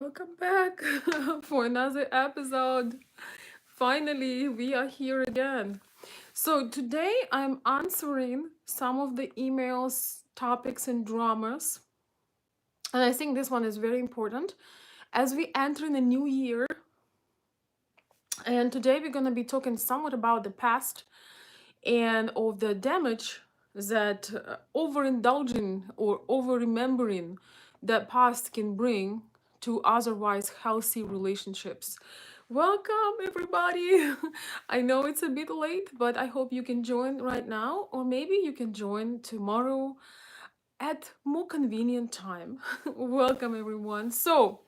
Welcome back for another episode. Finally, we are here again. So, today I'm answering some of the emails, topics, and dramas. And I think this one is very important as we enter in a new year. And today we're going to be talking somewhat about the past and of the damage that overindulging or over remembering that past can bring to otherwise healthy relationships. Welcome, everybody. I know it's a bit late, but I hope you can join right now, or maybe you can join tomorrow at more convenient time. Welcome, everyone. So,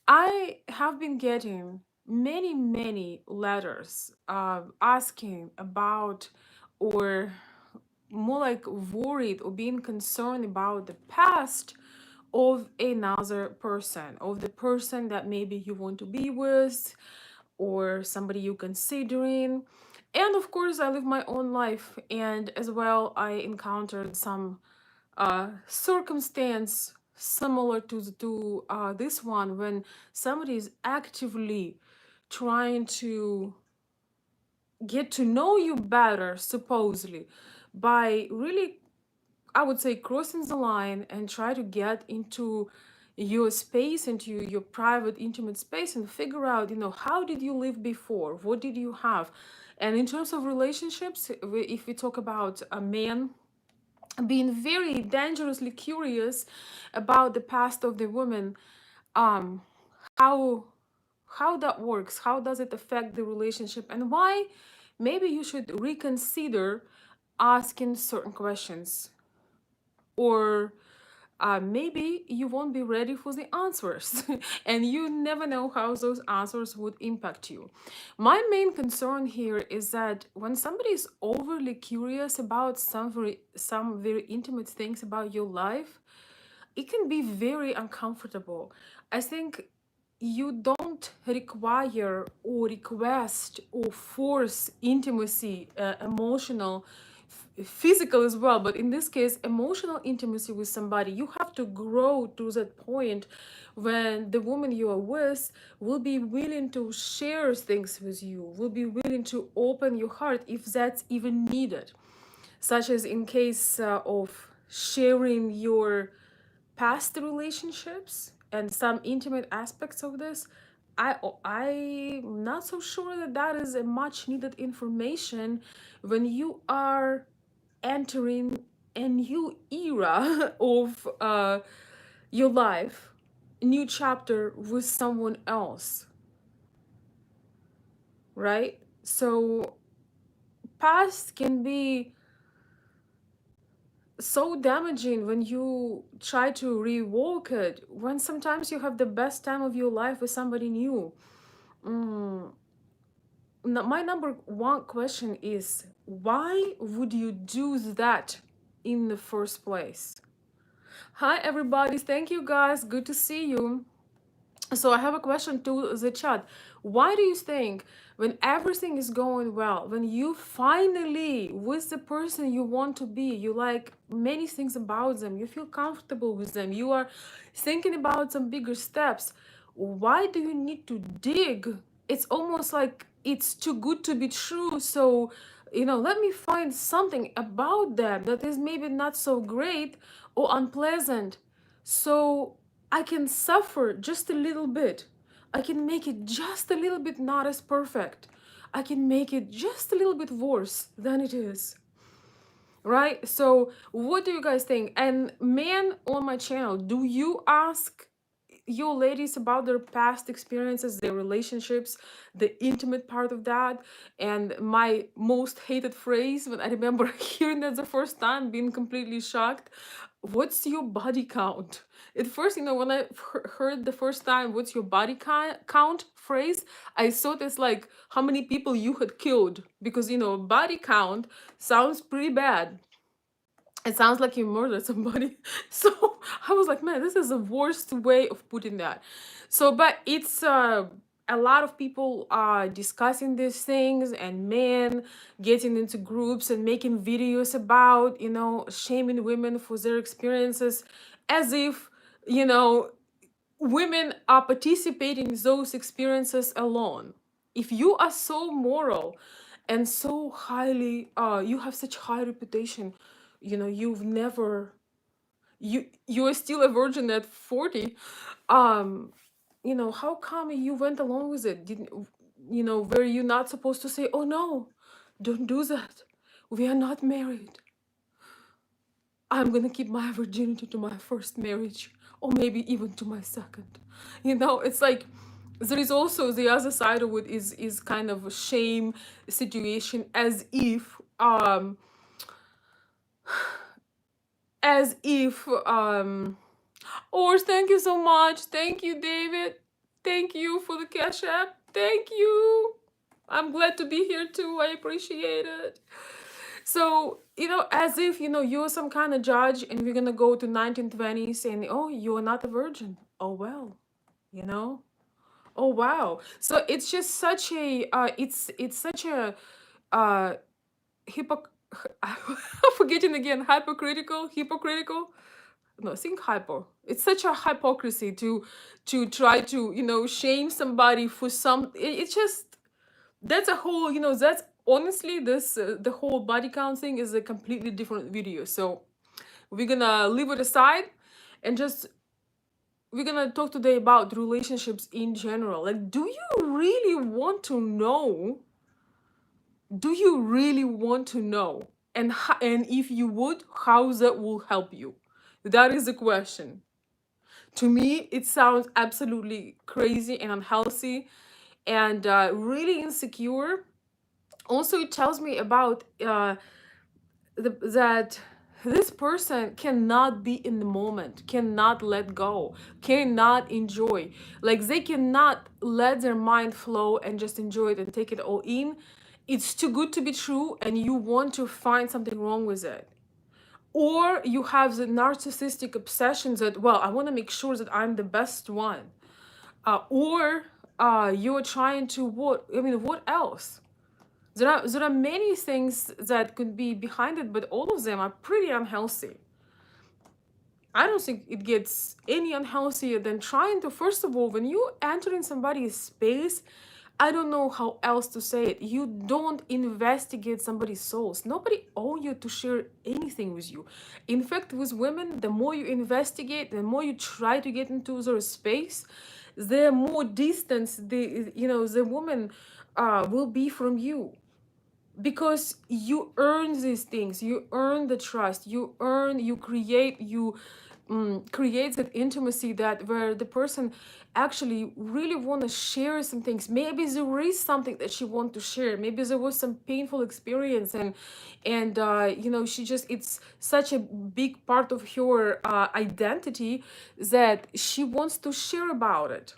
I have been getting many letters asking about, or more like worried or being concerned about the past of another person, of the person that maybe you want to be with, or somebody you're considering. And of course, I live my own life, and as well, I encountered some circumstance similar to this one when somebody is actively trying to get to know you better, supposedly, by really, I would say, crossing the line and try to get into your space, into your private, intimate space, and figure out, how did you live before? What did you have? And in terms of relationships, if we talk about a man being very dangerously curious about the past of the woman, um, how how that works, how does it affect the relationship, and why maybe you should reconsider asking certain questions, or maybe you won't be ready for the answers and you never know how those answers would impact you. My main concern here is that when somebody is overly curious about some very intimate things about your life, it can be very uncomfortable. I think you don't require or request or force intimacy, emotional, physical as well, but in this case, emotional intimacy with somebody. You have to grow to that point when the woman you are with will be willing to share things with you, will be willing to open your heart if that's even needed, such as in case of sharing your past relationships and some intimate aspects of this. I'm not so sure that that is a much needed information when you are entering a new era of your life, a new chapter with someone else, right? So past can be so damaging when you try to rework it, when sometimes you have the best time of your life with somebody new. mm, my number one question is, why would you do that in the first place? Hi everybody, thank you guys, good to see you. So I have a question to the chat. Why do you think when everything is going well, when you finally with the person you want to be, you like many things about them, you feel comfortable with them, you are thinking about some bigger steps, why do you need to dig? It's almost like it's too good to be true. So, let me find something about them that is maybe not so great or unpleasant. So I can suffer just a little bit. I can make it just a little bit not as perfect. I can make it just a little bit worse than it is. Right? So, what do you guys think? And men on my channel, do you ask your ladies about their past experiences, their relationships, the intimate part of that? And my most hated phrase when I remember hearing that the first time, being completely shocked, what's your body count? At first, when I heard the first time, what's your body count phrase, I thought it's like how many people you had killed, because, body count sounds pretty bad. It sounds like you murdered somebody. So I was like, man, this is the worst way of putting that. So, but it's a lot of people are discussing these things, and men getting into groups and making videos about, shaming women for their experiences, as if, you know women are participating in those experiences alone. If you are so moral and so highly, you have such high reputation, you know, you've never, you are still a virgin at 40, um you know, how come you went along with it? Didn't, you know, were you not supposed to say, oh no, don't do that, we are not married, I'm gonna keep my virginity to my first marriage, or maybe even to my second? You know, it's like there is also the other side of it, is kind of a shame situation, as if or thank you so much. Thank you, David. Thank you for the cash app. Thank you. I'm glad to be here too. I appreciate it. So, you know, as if, you know, you're some kind of judge and we're gonna go to 1920 saying, oh, you're not a virgin. Oh well, you know? Oh wow. So it's just such a it's such a uh hypoc I'm forgetting again, hypocritical, no, think hypo, it's such a hypocrisy to try to, you know, shame somebody for some, it's just, that's a whole, you know, that's honestly this the whole body count thing is a completely different video. So we're gonna leave it aside and just, we're gonna talk today about relationships in general. Like, do you really want to know, do you really want to know, and if you would, how that will help you? That is the question. To me, it sounds absolutely crazy and unhealthy and really insecure. Also, it tells me about that this person cannot be in the moment, cannot let go, cannot enjoy. Like, they cannot let their mind flow and just enjoy it and take it all in. It's too good to be true, and you want to find something wrong with it. Or you have the narcissistic obsession that, well, I want to make sure that I'm the best one. Or you're trying to, what, I mean, what else? There are many things that could be behind it, but all of them are pretty unhealthy. I don't think it gets any unhealthier than trying to, first of all, when you enter in somebody's space, I don't know how else to say it. You don't investigate somebody's souls. Nobody owes you to share anything with you. In fact, with women, the more you investigate, the more you try to get into their space, the more distance the, you know, the woman will be from you, because you earn these things, you earn the trust, you create, create that intimacy, that where the person actually really want to share some things. Maybe there is something that she want to share, maybe there was some painful experience, and you know, she just, it's such a big part of her identity that she wants to share about it.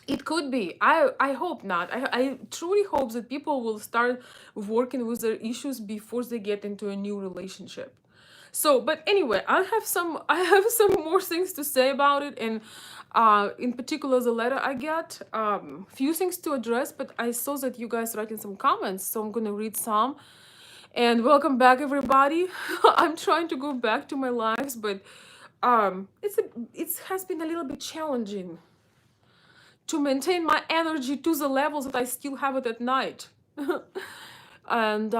It could be. I hope not. I truly hope that people will start working with their issues before they get into a new relationship. So, but anyway, I have some more things to say about it, and in particular the letter I get. Few things to address, but I saw that you guys writing some comments, so I'm gonna read some. And welcome back, everybody. I'm trying to go back to my lives, but it has been a little bit challenging to maintain my energy to the levels that I still have it at night. And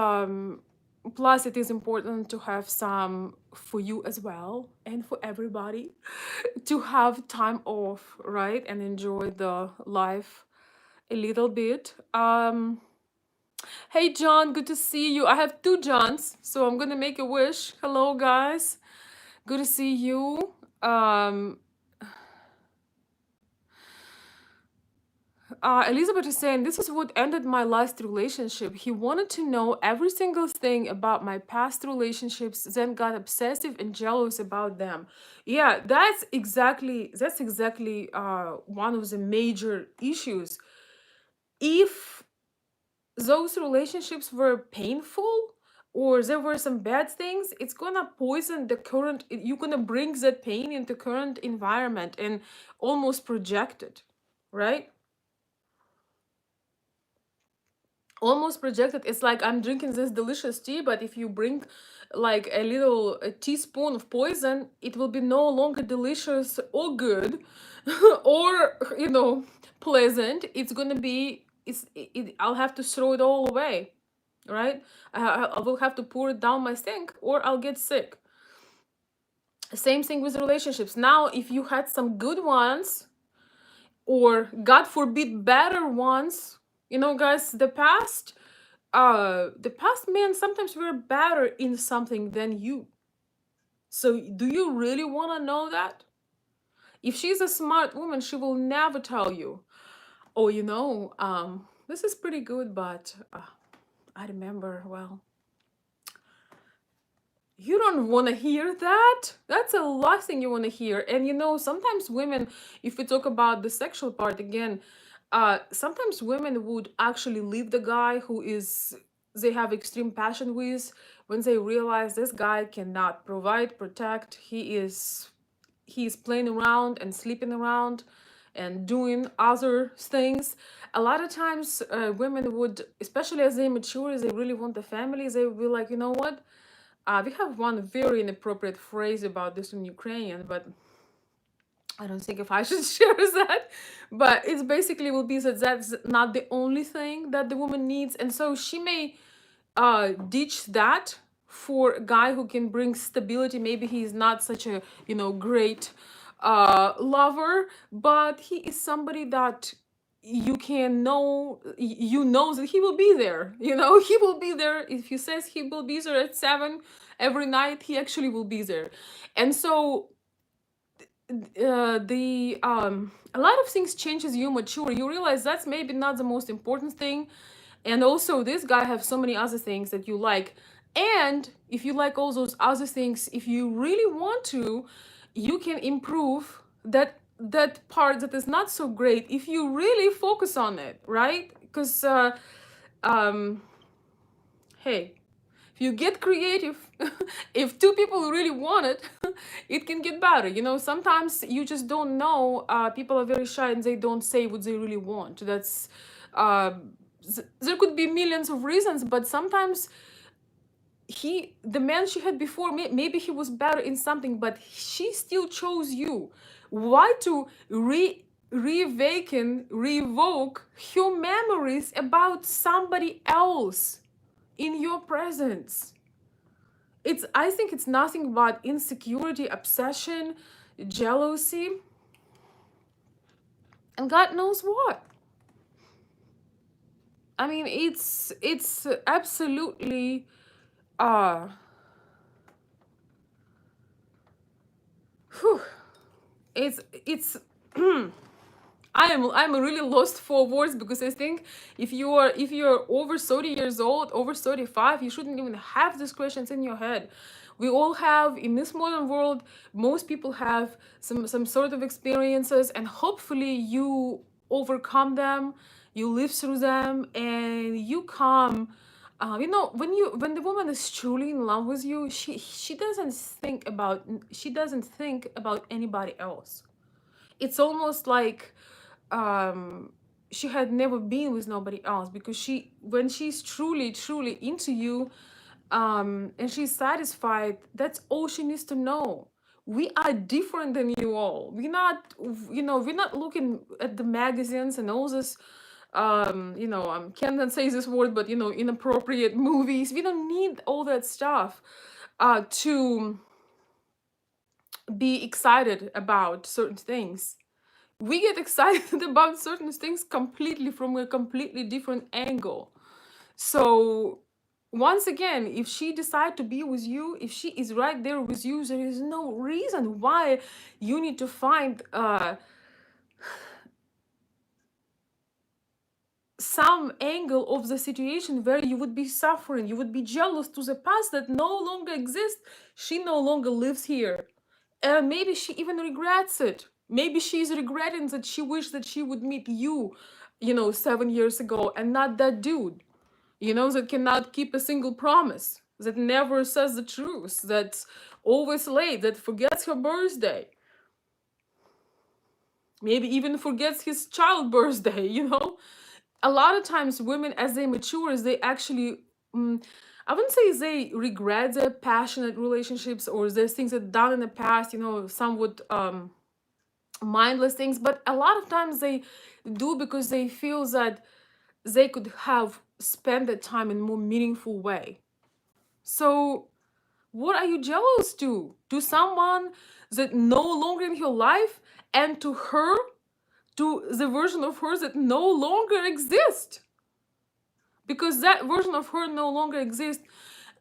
plus, it is important to have some for you as well, and for everybody, to have time off, right? And enjoy the life a little bit. Hey, John, good to see you. I have two Johns, so I'm gonna make a wish. Hello, guys. Good to see you. Elizabeth is saying, this is what ended my last relationship. He wanted to know every single thing about my past relationships, then got obsessive and jealous about them. Yeah, that's exactly one of the major issues. If those relationships were painful, or there were some bad things, it's gonna poison the current, you're gonna bring that pain into current environment and almost project it, right? almost projected. It's like I'm drinking this delicious tea, but if you bring like a teaspoon of poison, it will be no longer delicious or good or pleasant. It's gonna be I'll have to throw it all away, right? I will have to pour it down my sink, or I'll get sick. Same thing with relationships. Now if you had some good ones, or God forbid better ones, guys, the past men sometimes were better in something than you. So do you really want to know that? If she's a smart woman, she will never tell you, oh, this is pretty good, but I remember, well, you don't want to hear that. That's the last thing you want to hear. And sometimes women, if we talk about the sexual part again, sometimes women would actually leave the guy who is they have extreme passion with, when they realize this guy cannot provide, protect. He's playing around and sleeping around and doing other things. A lot of times women would, especially as they mature, as they really want the family, they will be like, you know what, we have one very inappropriate phrase about this in Ukrainian, but I don't think if I should share that. But it's basically will be that that's not the only thing that the woman needs. And so she may ditch that for a guy who can bring stability. Maybe he's not such a, great lover, but he is somebody that you know that he will be there. He will be there. If he says he will be there at 7 every night, he actually will be there. And so the a lot of things change as you mature. You realize that's maybe not the most important thing, and also this guy have so many other things that you like. And if you like all those other things, if you really want to, you can improve that part that is not so great if you really focus on it, right? Because hey, if you get creative, if two people really want it, it can get better. Sometimes you just don't know. People are very shy and they don't say what they really want. That's there could be millions of reasons, but sometimes the man she had before, maybe he was better in something, but she still chose you. Why to revoke her memories about somebody else in your presence? I think it's nothing but insecurity, obsession, jealousy, and God knows what. I mean, it's absolutely whew, it's I'm really lost for words, because I think if you're over 30 years old, over 35, you shouldn't even have these questions in your head. We all have, in this modern world, most people have some sort of experiences, and hopefully you overcome them, you live through them, and you come. When the woman is truly in love with you, she doesn't think about anybody else. It's almost like she had never been with nobody else, because when she's truly into you, and she's satisfied, that's all she needs to know. We are different than you all. We're not looking at the magazines and all this can't say this word, but inappropriate movies. We don't need all that stuff to be excited about certain things. We get excited about certain things completely from a completely different angle. So once again, if she decides to be with you, if she is right there with you, there is no reason why you need to find some angle of the situation where you would be suffering, you would be jealous to the past that no longer exists. She no longer lives here. And maybe she even regrets it. Maybe she's regretting that she wished that she would meet you, 7 years ago, and not that dude, that cannot keep a single promise, that never says the truth, that's always late, that forgets her birthday, maybe even forgets his child birthday. a lot of times women, as they mature, they actually, I wouldn't say they regret their passionate relationships or there's things that done in the past, somewhat mindless things, but a lot of times they do because they feel that they could have spent the time in a more meaningful way. So what are you jealous to someone that no longer in your life, and to her, to the version of her that no longer exists, because that version of her no longer exists.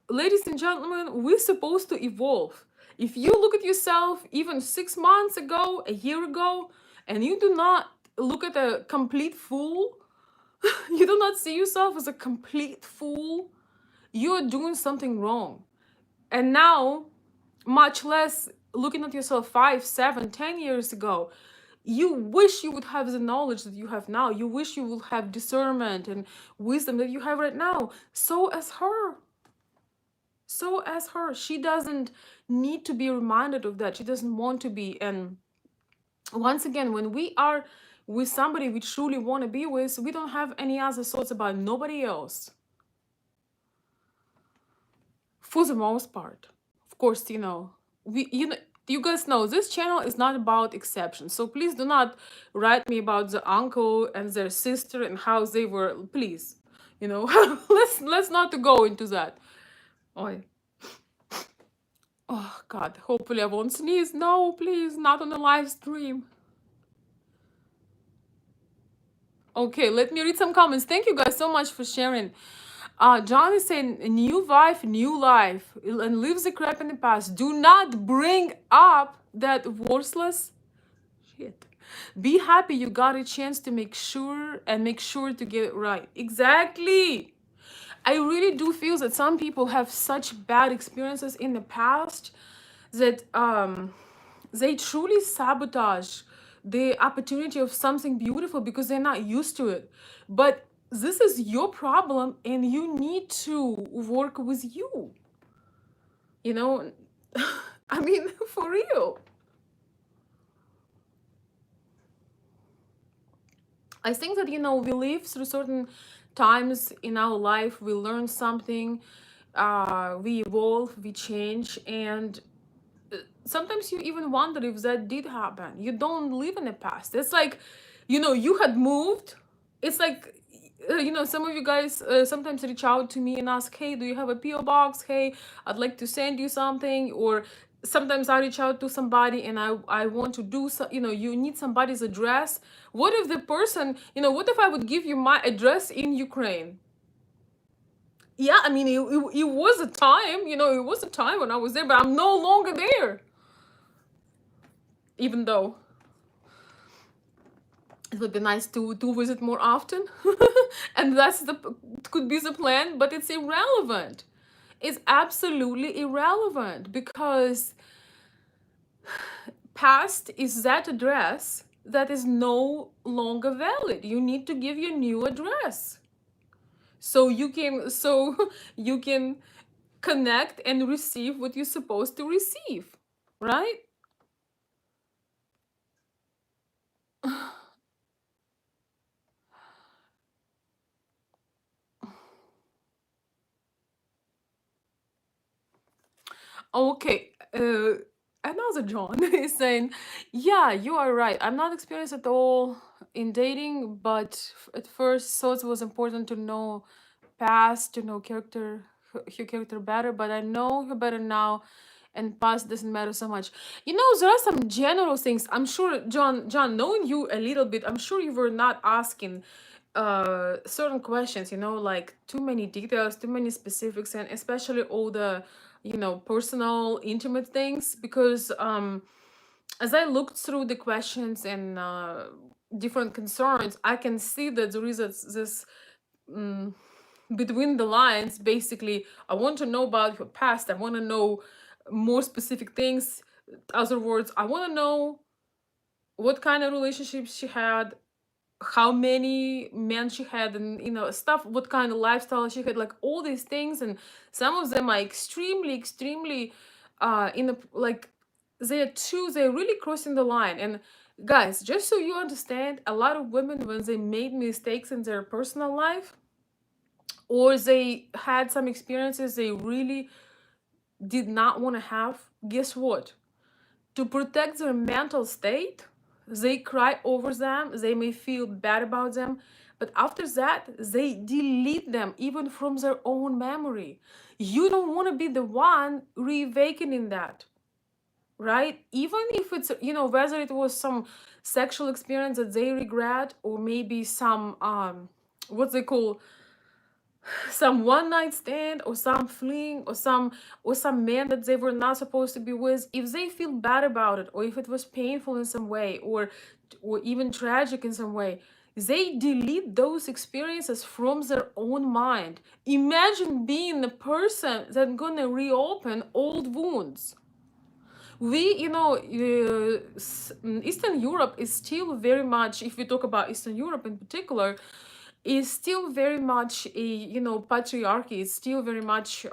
Ladies and gentlemen, we're supposed to evolve. If you look at yourself even 6 months ago, a year ago, and you do not look at a complete fool, you do not see yourself as a complete fool, you're doing something wrong. And now, much less looking at yourself 5, 7, 10 years ago, you wish you would have the knowledge that you have now. You wish you would have discernment and wisdom that you have right now. So as her. So as her. She doesn't need to be reminded of that. She doesn't want to be. And once again, when we are with somebody we truly want to be with, we don't have any other thoughts about nobody else. For the most part. Of course, you guys know this channel is not about exceptions, so please do not write me about the uncle and their sister and how they were. Please, let's not go into that. Oh God, hopefully I won't sneeze. No, please, not on the live stream. Okay, let me read some comments. Thank you guys so much for sharing. John is saying, new wife, new life, and leave the crap in the past. Do not bring up that worthless shit. Be happy you got a chance to make sure to get it right. Exactly. I really do feel that some people have such bad experiences in the past that they truly sabotage the opportunity of something beautiful because they're not used to it. But this is your problem and you need to work with you. I mean, for real. I think that, we live through certain times in our life, we learn something, we evolve, we change, and sometimes you even wonder if that did happen. You don't live in the past. It's like, you had moved. It's like, some of you guys sometimes reach out to me and ask, hey, do you have a PO box? Hey, I'd like to send you something. Or sometimes I reach out to somebody and I want to do so, you need somebody's address. What if the person, what if I would give you my address in Ukraine? Yeah, I mean, it was a time, it was a time when I was there, but I'm no longer there. Even though it would be nice to visit more often. And could be the plan, but it's irrelevant. It's absolutely irrelevant because past is that address that is no longer valid. You need to give your new address so you can connect and receive what you're supposed to receive, right? Okay, another John is saying, yeah, you are right. I'm not experienced at all in dating, but at first thought it was important to know past, to know her character better, but I know her better now, and past doesn't matter so much. There are some general things. I'm sure, John, knowing you a little bit, I'm sure you were not asking certain questions, like too many details, too many specifics, and especially all the personal intimate things, because as I looked through the questions and different concerns, I can see that there is this between the lines. Basically, I want to know about her past. I want to know more specific things. Other words, I want to know what kind of relationships she had, how many men she had, and stuff, what kind of lifestyle she had, like all these things. And some of them are extremely in the, like, they're really crossing the line. And Guys, just so you understand, a lot of women, when they made mistakes in their personal life, or they had some experiences they really did not want to have, guess what? To protect their mental state, they cry over them, they may feel bad about them, but after that, they delete them even from their own memory. You don't want to be the one reawakening that, right? Even if it's, whether it was some sexual experience that they regret, or maybe some, what they call, some one night stand, or some fling, or some man that they were not supposed to be with. If they feel bad about it, or if it was painful in some way, or even tragic in some way, they delete those experiences from their own mind. Imagine being the person that's gonna reopen old wounds. We, Eastern Europe is still very much, if we talk about Eastern Europe in particular, is still very much a, patriarchy. It's still very much,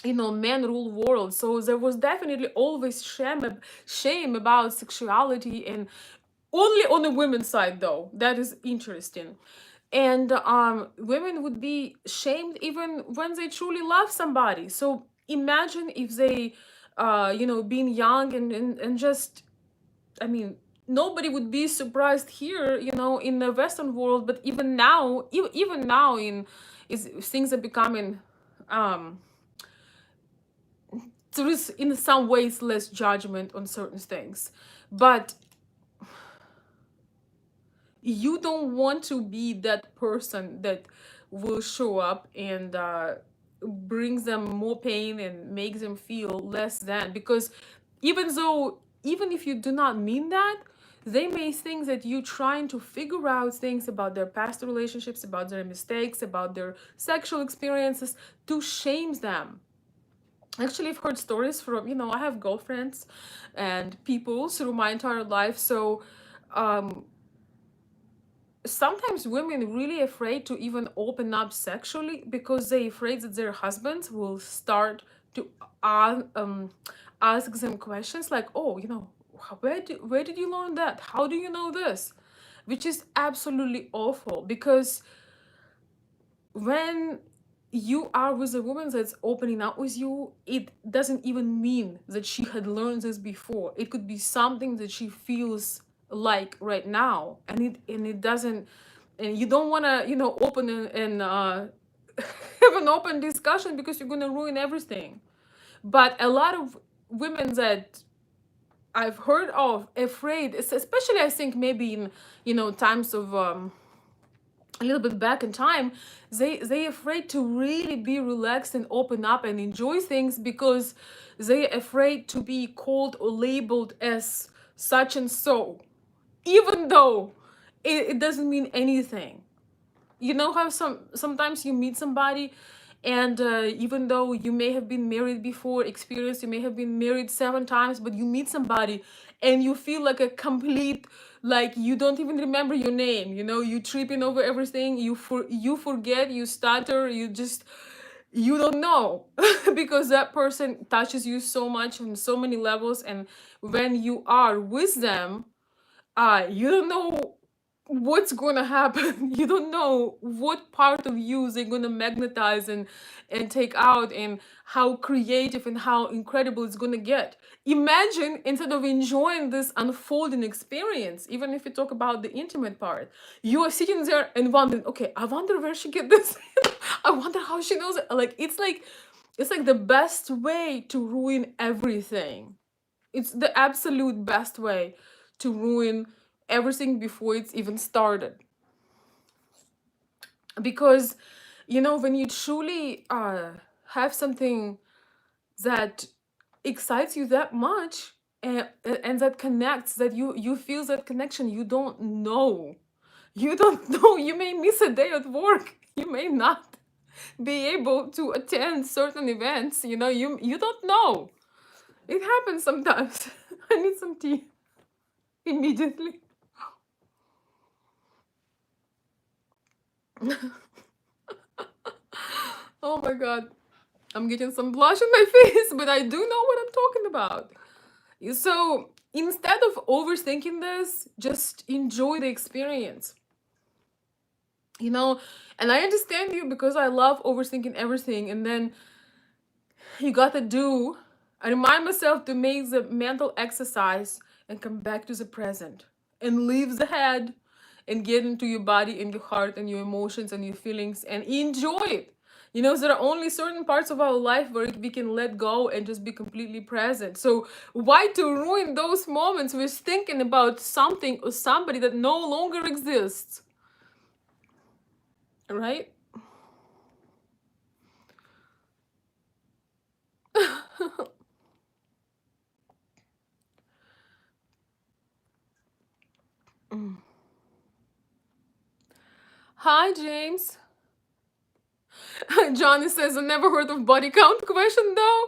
men rule world. So there was definitely always shame about sexuality, and only on the women's side, though. That is interesting. And women would be shamed even when they truly love somebody. So imagine if they, being young, and just, I mean, nobody would be surprised here, in the Western world. But even now, even now, is things are becoming, um, there is in some ways less judgment on certain things, but you don't want to be that person that will show up and brings them more pain and makes them feel less than. Because even if you do not mean that, they may think that you trying to figure out things about their past relationships, about their mistakes, about their sexual experiences, to shame them. Actually, I've heard stories from, I have girlfriends and people through my entire life. So um sometimes women really afraid to even open up sexually, because they afraid that their husbands will start to ask them questions like, oh, where did you learn that, how do you know this, which is absolutely awful. Because when you are with a woman that's opening up with you, it doesn't even mean that she had learned this before. It could be something that she feels like right now, and it doesn't, and you don't want to, open and have an open discussion, because you're going to ruin everything. But a lot of women that I've heard of afraid, especially I think maybe in, times of a little bit back in time, they afraid to really be relaxed and open up and enjoy things, because they're afraid to be called or labeled as such and so, even though it doesn't mean anything. You know how sometimes you meet somebody, and even though you may have been married before, experience, you may have been married 7 times, but you meet somebody and you feel like a complete, like you don't even remember your name, you tripping over everything, you forget, you stutter, you don't know. Because that person touches you so much on so many levels, and when you are with them, you don't know what's gonna happen. You don't know what part of you they're gonna magnetize and take out, and how creative and how incredible it's gonna get. Imagine, instead of enjoying this unfolding experience, even if you talk about the intimate part, you are sitting there and wondering, okay, I wonder where she get this. I wonder how she knows it. Like it's like the best way to ruin everything. It's the absolute best way to ruin everything before it's even started. Because, when you truly have something that excites you that much, and that connects, that you feel that connection, you don't know. You don't know. You may miss a day at work. You may not be able to attend certain events. You don't know. It happens sometimes. I need some tea immediately. Oh my god. I'm getting some blush on my face, but I do know what I'm talking about. So instead of overthinking this, just enjoy the experience, you know. And I understand you, because I love overthinking everything. And then you gotta do, I remind myself to make the mental exercise and come back to the present and leave the head and get into your body and your heart and your emotions and your feelings and enjoy it. You know, there are only certain parts of our life where we can let go and just be completely present. So why to ruin those moments with thinking about something or somebody that no longer exists, right? Hi, James. Johnny says, I never heard of body count question though.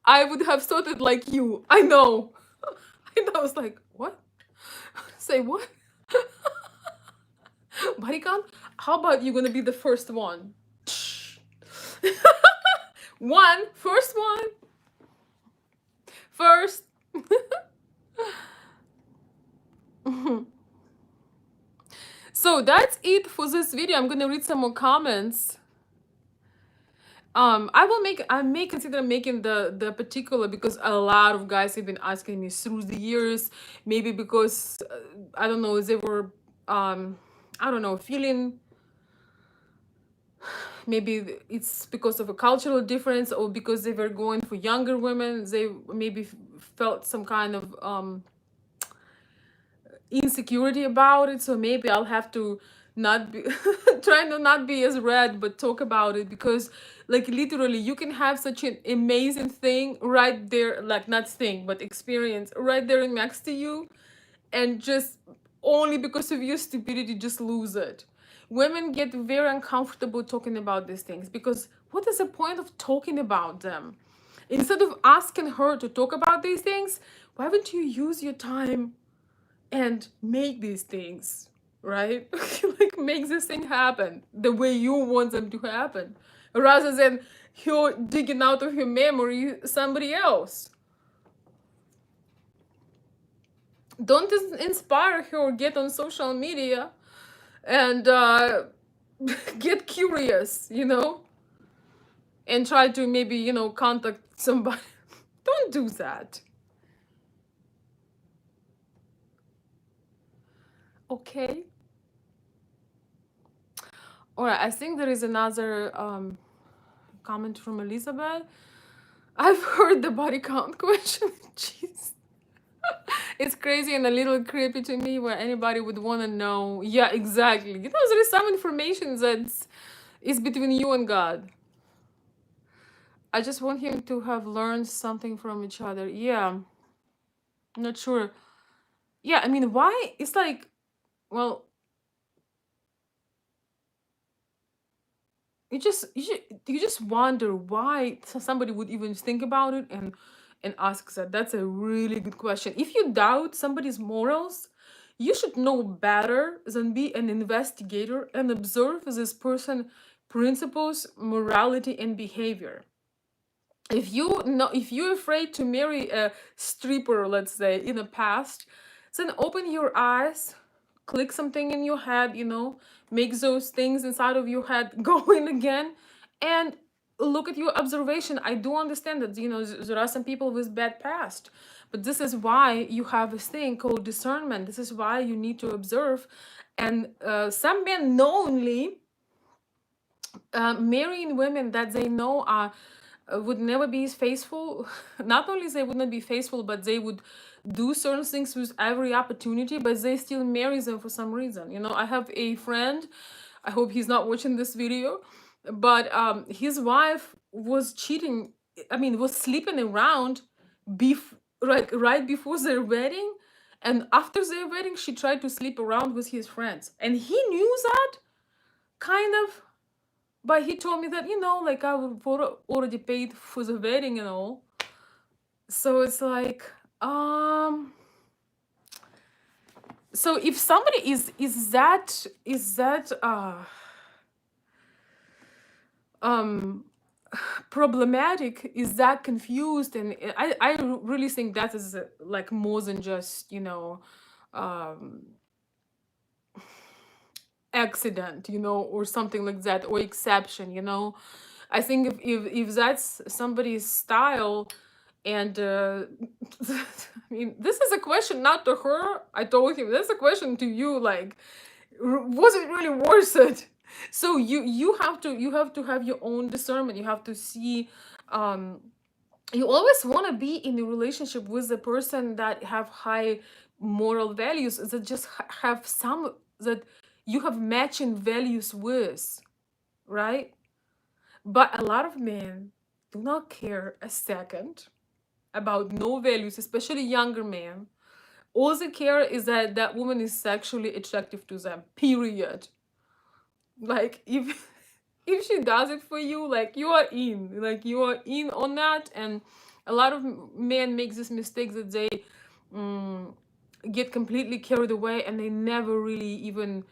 I would have thought it like you. I know. And I was like, what? Say what? Body count? How about you gonna be the first one? First one. First. So that's it for this video. I'm gonna read some more comments. I may consider making the particular, because a lot of guys have been asking me through the years. Maybe because I don't know, they were I don't know, feeling, maybe it's because of a cultural difference, or because they were going for younger women. They maybe felt some kind of insecurity about it. So maybe I'll have to not be trying to not be as red, but talk about it, because like literally you can have such an amazing thing right there, like not thing but experience right there next to you, and just only because of your stupidity just lose it. Women get very uncomfortable talking about these things, because what is the point of talking about them? Instead of asking her to talk about these things, why wouldn't you use your time and make these things, right? Like make this thing happen the way you want them to happen, rather than you digging out of your memory somebody else. Don't inspire her, get on social media and get curious, you know, and try to maybe, you know, contact somebody. Don't do that. Okay. All right, I think there is another comment from Elizabeth. I've heard the body count question. Jeez. It's crazy and a little creepy to me, where anybody would want to know. Yeah, exactly. You know, there is some information that's is between you and God. I just want him to have learned something from each other. Yeah, not sure. Yeah, I mean, why? It's like, well, you just wonder why somebody would even think about it and ask that. That's a really good question. If you doubt somebody's morals, you should know better than be an investigator and observe this person principles, morality, and behavior. If you're afraid to marry a stripper, let's say, in the past, then open your eyes, click something in your head, you know, make those things inside of your head go in again, and look at your observation. I do understand that, you know, there are some people with bad past, but this is why you have this thing called discernment. This is why you need to observe. And some men knowingly marrying women that they know are would never be faithful. Not only they would not be faithful, but they would do certain things with every opportunity, but they still marry them for some reason. You know, I have a friend, I hope he's not watching this video, but his wife was cheating, I mean, was sleeping around right before their wedding, and after their wedding she tried to sleep around with his friends, and he knew that, kind of. But he told me that, you know, like I've already paid for the wedding and all. So it's like, so if somebody is that um problematic, is that confused, and I really think that is like more than just, um accident, or something like that, or exception. I think if that's somebody's style, and I mean, this is a question not to her. I told him, that's a question to you, like, was it really worth it? So you have to have your own discernment. You have to see, um you always want to be in a relationship with a person that have high moral values, that just have some, that you have matching values with, right? But a lot of men do not care a second about no values, especially younger men. All they care is that that woman is sexually attractive to them, period. Like, if she does it for you, like, you are in on that. And a lot of men make this mistake, that they mm, get completely carried away, and they never really even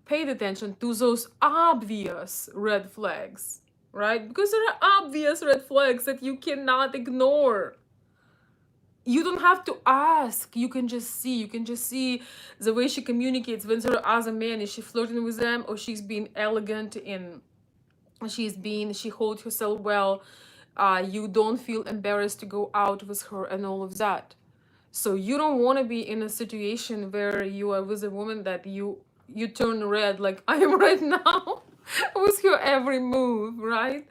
paid attention to those obvious red flags, right? Because there are obvious red flags that you cannot ignore. You don't have to ask. You can just see the way she communicates when there are other men. Is she flirting with them, or she's being elegant in, she holds herself well. You don't feel embarrassed to go out with her, and all of that. So you don't want to be in a situation where you are with a woman that you turn red, like I am right now, with her every move, right?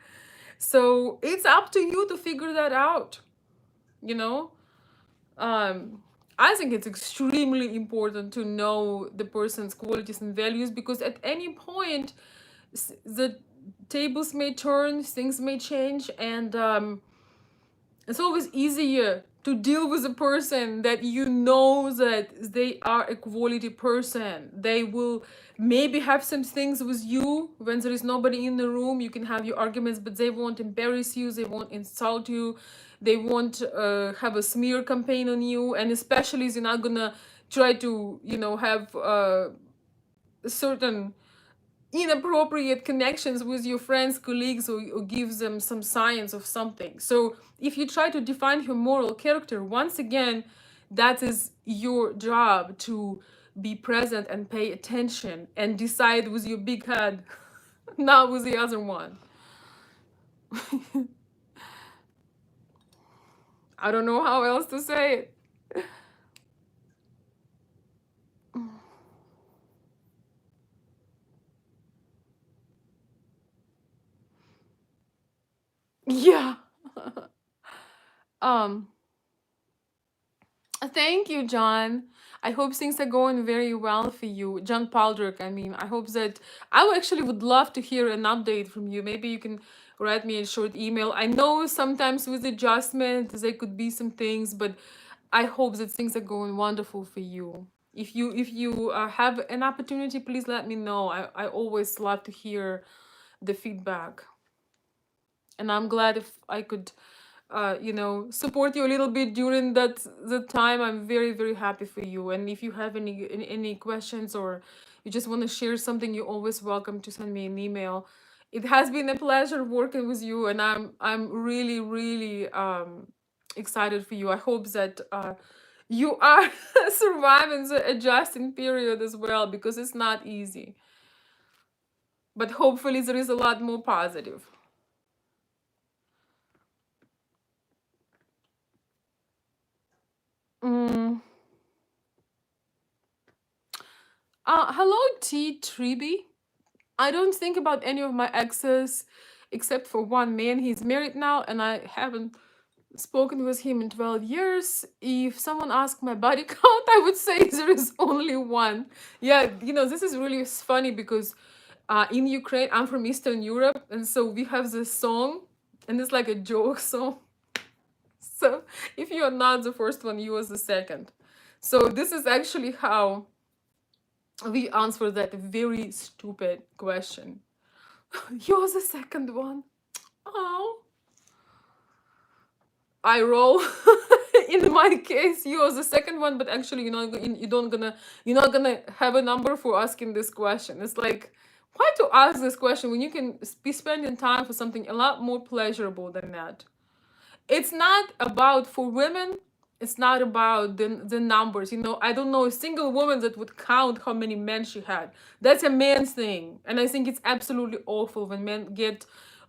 So it's up to you to figure that out, you know um I think it's extremely important to know the person's qualities and values, because at any point, the tables may turn, things may change, and it's always easier to deal with a person that you know that they are a quality person. They will maybe have some things with you when there is nobody in the room. You can have your arguments, but they won't embarrass you, they won't insult you, they won't have a smear campaign on you, and especially they're not gonna try to, have certain inappropriate connections with your friends, colleagues, or gives them some signs of something. So if you try to define your moral character, once again, that is your job, to be present and pay attention and decide with your big head, not with the other one. I don't know how else to say it. Yeah. um Thank you, John. I hope things are going very well for you. John Paldrick, I mean, I hope that actually would love to hear an update from you. Maybe you can write me a short email. I know sometimes with adjustment there could be some things, but I hope that things are going wonderful for you. If you have an opportunity, please let me know. I always love to hear the feedback, and I'm glad if I could support you a little bit during the time. I'm very, very happy for you. And if you have any questions, or you just want to share something, you're always welcome to send me an email. It has been a pleasure working with you, and I'm really, really excited for you. I hope that you are surviving the adjusting period as well, because it's not easy, but hopefully there is a lot more positive. mm. Hello, T Triby. I don't think about any of my exes except for one man. He's married now, and I haven't spoken with him in 12 years. If someone asked my body count, I would say there is only one. Yeah, this is really funny, because in Ukraine, I'm from Eastern Europe, and so we have this song, and it's like a joke song. So if you are not the first one, you are the second. So this is actually how we answer that very stupid question. You're the second one. Oh, I roll. In my case, you're the second one, but actually, you're not gonna have a number for asking this question. It's like, Why to ask this question when you can be spending time for something a lot more pleasurable than that? It's not about, for women, it's not about the numbers. I don't know a single woman that would count how many men she had. That's a man's thing, and I think it's absolutely awful when men get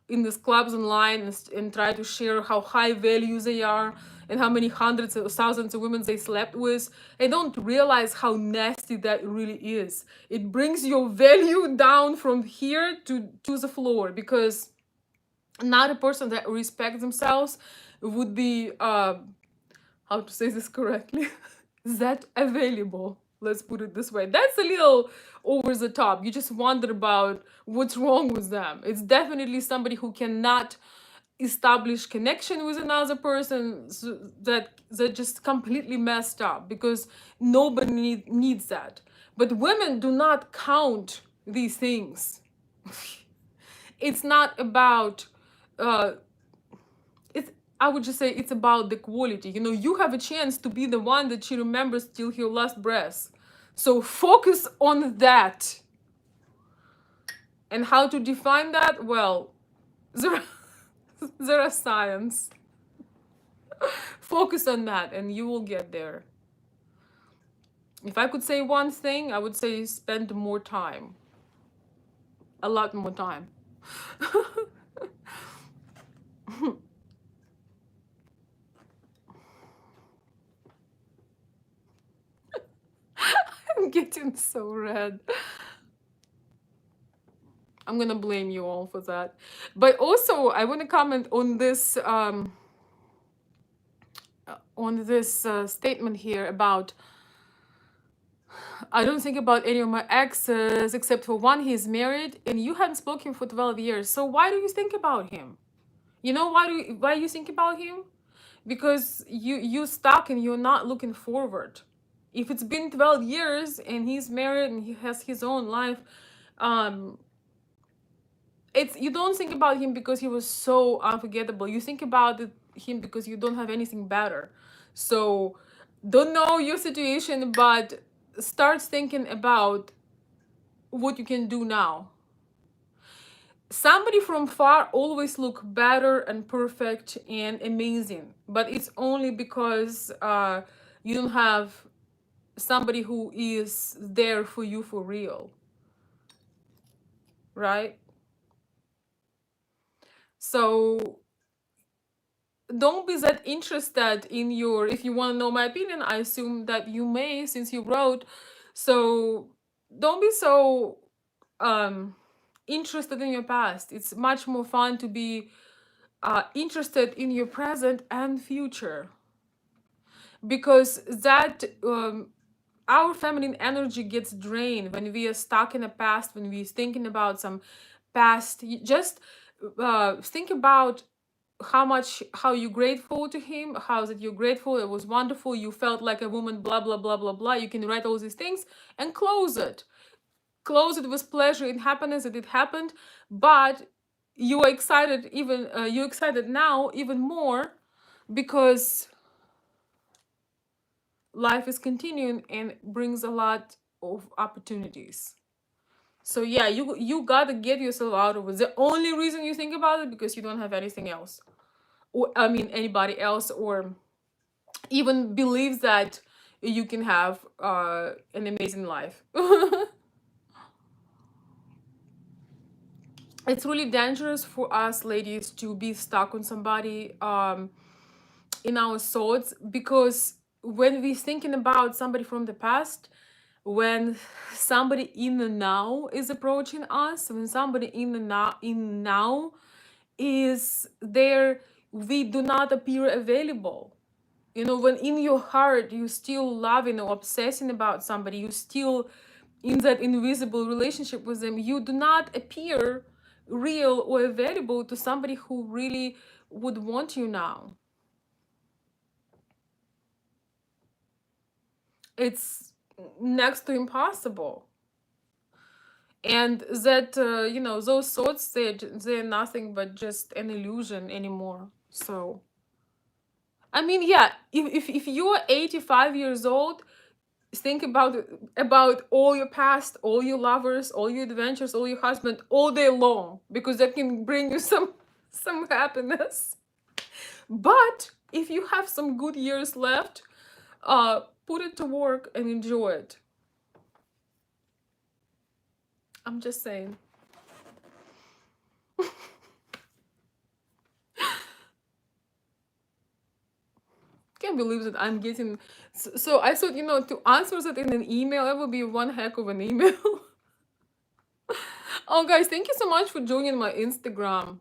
in these clubs online and try to share how high value they are and how many hundreds of thousands of women they slept with. They don't realize how nasty that really is. It brings your value down from here to the floor, because not a person that respects themselves would be how to say this correctly, that available, let's put it this way. That's a little over the top. You just wonder about what's wrong with them. It's definitely somebody who cannot establish connection with another person, that just completely messed up, because nobody needs that. But women do not count these things. It's not about uh it's I would just say it's about the quality. You have a chance to be the one that she remembers till her last breath. So focus on that. And how to define that? Well, there, there are science. Focus on that and you will get there. If I could say one thing, I would say spend more time. A lot more time. I'm getting so red. I'm gonna blame you all for that. But also, I want to comment on this statement here about, I don't think about any of my exes except for one. He's married, and you haven't spoken for 12 years. So why do you think about him? Why you think about him? Because you stuck and you're not looking forward. If it's been 12 years and he's married and he has his own life, um, it's you don't think about him because he was so unforgettable. You think about him because you don't have anything better. So don't know your situation, but start thinking about what you can do now. Somebody from far always look better and perfect and amazing, but it's only because you don't have somebody who is there for you for real, right? So don't be that interested in your, if you want to know my opinion, I assume that you may, since you wrote. So don't be so interested in your past. It's much more fun to be interested in your present and future, because that our feminine energy gets drained when we are stuck in the past, when we're thinking about some past. Just think about how you're grateful to him, how that you're grateful, it was wonderful, you felt like a woman, blah blah blah blah blah. You can write all these things and close it with pleasure and happiness that it happened. But you are excited, even you're excited now even more, because life is continuing and brings a lot of opportunities. So yeah, you gotta get yourself out of it. The only reason you think about it because you don't have anything else, or I mean anybody else, or even believes that you can have an amazing life. It's really dangerous for us ladies to be stuck on somebody in our thoughts, because when we're thinking about somebody from the past, when somebody in the now is approaching us, when somebody in now is there, we do not appear available. When in your heart you still loving or obsessing about somebody, you still in that invisible relationship with them, you do not appear real or available to somebody who really would want you now. It's next to impossible. And that those thoughts, they're nothing but just an illusion anymore. So I mean, yeah, if you're 85 years old, think about all your past, all your lovers, all your adventures, all your husband all day long, because that can bring you some happiness. But if you have some good years left, put it to work and enjoy it. I'm just saying. Can't believe that I'm getting. So I thought, to answer that in an email, that would be one heck of an email. Oh, guys, thank you so much for joining my Instagram.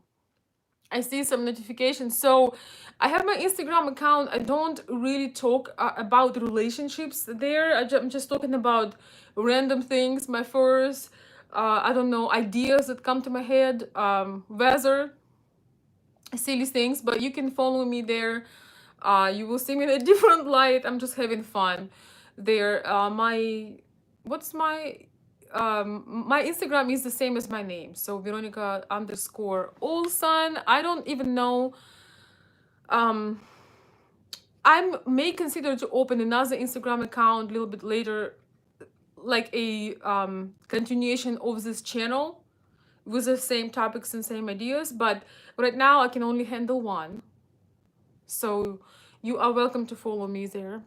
I see some notifications. So I have my Instagram account. I don't really talk about relationships there. I'm just talking about random things, my first, I don't know, ideas that come to my head, weather, silly things. But you can follow me there. You will see me in a different light. I'm just having fun there. What's my Instagram is the same as my name, so Veronica underscore Olson. I don't even know. um I may consider to open another Instagram account a little bit later, like a continuation of this channel with the same topics and same ideas, but right now I can only handle one. So you are welcome to follow me there.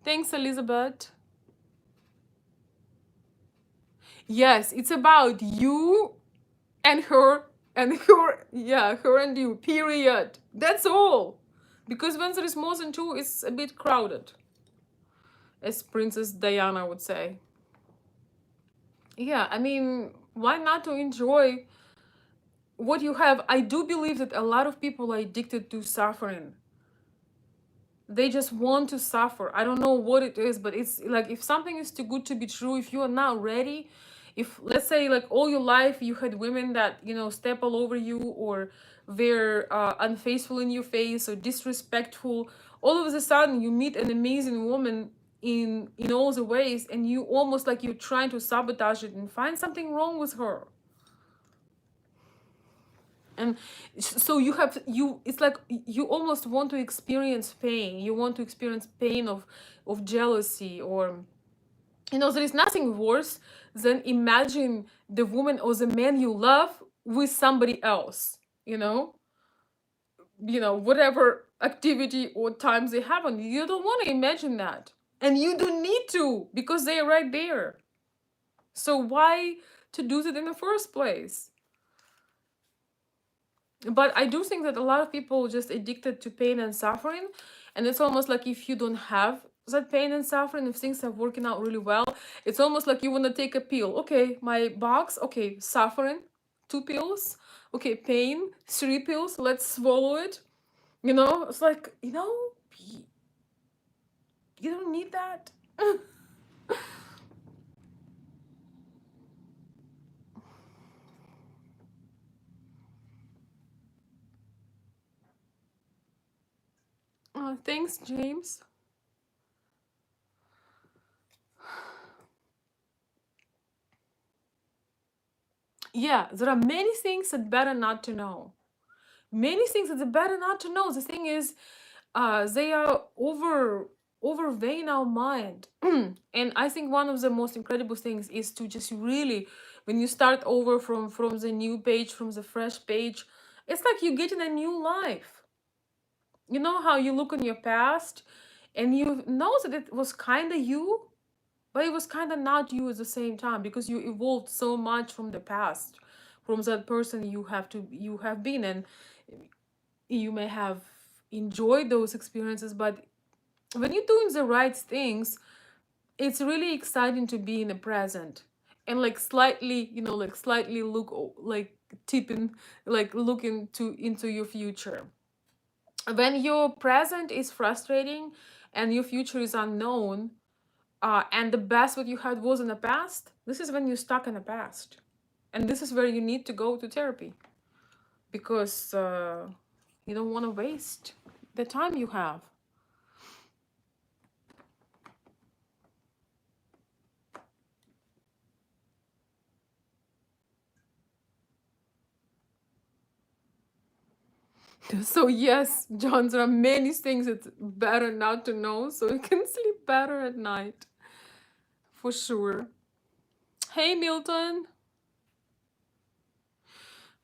Thanks, Elizabeth. Yes, it's about you and her and her, yeah, her and you, period. That's all. Because when there is more than two, it's a bit crowded, as Princess Diana would say. Yeah, I mean, why not to enjoy what you have? I do believe that a lot of people are addicted to suffering. They just want to suffer. I don't know what it is, but it's like, if something is too good to be true, if you are not ready, if, let's say, like, all your life you had women that, step all over you, or they're unfaithful in your face, or disrespectful, all of a sudden you meet an amazing woman in all the ways, and you almost like you're trying to sabotage it and find something wrong with her. And so it's like you almost want to experience pain. You want to experience pain of jealousy, or, there is nothing worse than imagine the woman or the man you love with somebody else, whatever activity or times they have on you. You don't want to imagine that, and you don't need to, because they're right there. So why to do that in the first place? But I do think that a lot of people just addicted to pain and suffering, and it's almost like, if you don't have that pain and suffering, if things are working out really well, it's almost like you want to take a pill. Okay, my box, okay, suffering, 2 pills, okay, pain, 3 pills, let's swallow it. It's like, you don't need that. Thanks, James. Yeah, there are many things that better not to know. Many things that are better not to know. The thing is, they are overveighing our mind. And I think one of the most incredible things is to just really, when you start over from the new page, from the fresh page, it's like you're getting a new life. You know how you look on your past, and you know that it was kind of you, but it was kind of not you at the same time, because you evolved so much from the past, from that person you have been. And you may have enjoyed those experiences, but when you're doing the right things, it's really exciting to be in the present, and like slightly, like slightly like tipping, like looking into your future. When your present is frustrating and your future is unknown, and the best what you had was in the past, this is when you're stuck in the past, and this is where you need to go to therapy, because you don't want to waste the time you have. So yes, John, there are many things it's better not to know so you can sleep better at night. For sure. Hey, Milton.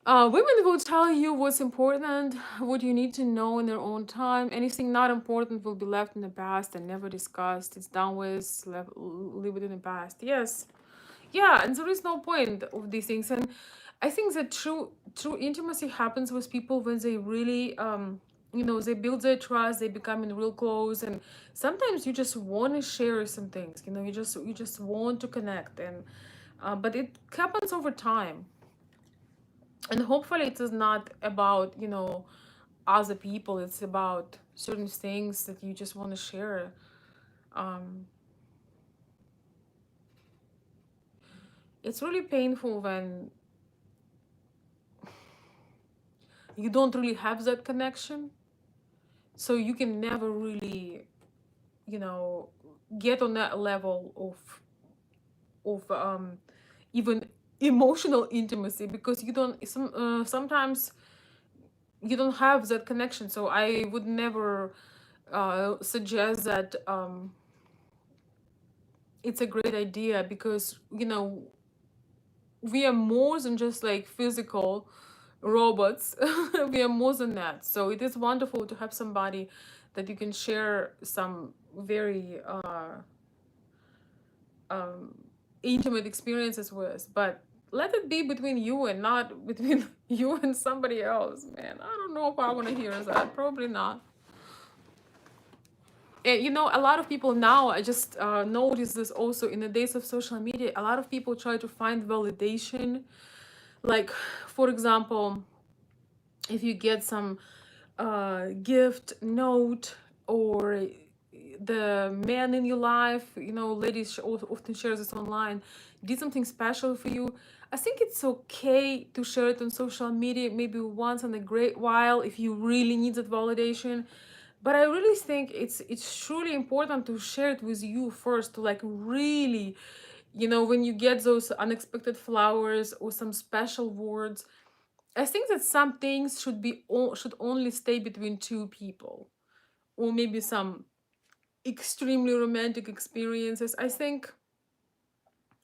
Women will tell you what's important, what you need to know in their own time. Anything not important will be left in the past and never discussed. It's done with, leave it in the past. Yes. Yeah, and there is no point of these things. And I think that true intimacy happens with people when they really they build their trust, they become in real close, and sometimes you just want to share some things, you just want to connect, and but it happens over time, and hopefully it is not about other people, it's about certain things that you just want to share. um it's really painful when you don't really have that connection, so you can never really you know get on that level of even emotional intimacy, because you don't sometimes you don't have that connection. So I would never suggest that it's a great idea, because we are more than just like physical robots. We are more than that. So it is wonderful to have somebody that you can share some very um, intimate experiences with, but let it be between you and not between you and somebody else. Man, I don't know if I want to hear that. Probably not. And, a lot of people now, I just noticed this also in the days of social media, a lot of people try to find validation. Like, for example, if you get some gift, note, or the man in your life, ladies often share this online, did something special for you. I think it's okay to share it on social media, maybe once in a great while if you really need that validation. But I really think it's truly important to share it with you first, to like really, when you get those unexpected flowers or some special words. I think that some things should only stay between two people, or maybe some extremely romantic experiences. I think,